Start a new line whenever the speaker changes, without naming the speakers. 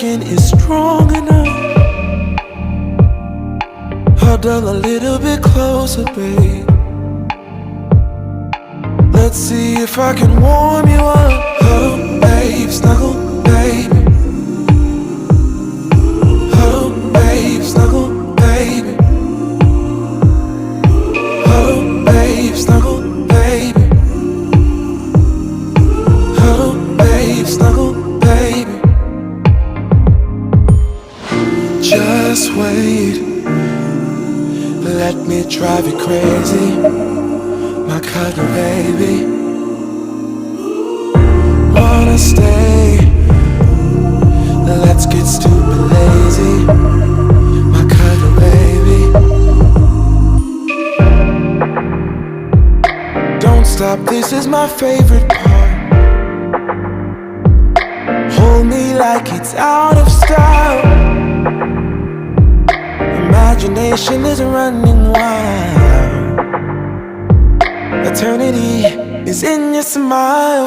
skin is strong enough. Huddle a little bit closer, babe. Let's see if I can warm you up. Huddle, babe, snuggle, baby. Huddle, babe, snuggle, baby. Huddle, babe, snuggle, baby. Huddle, babe, snuggle, baby. Just wait, let me drive you crazy, my cuddle baby. Wanna stay? Let's get stupid lazy, my cuddle baby. Don't stop, this is my favorite part. Hold me like it's out of style. Imagination is running wild. Eternity is in your smile.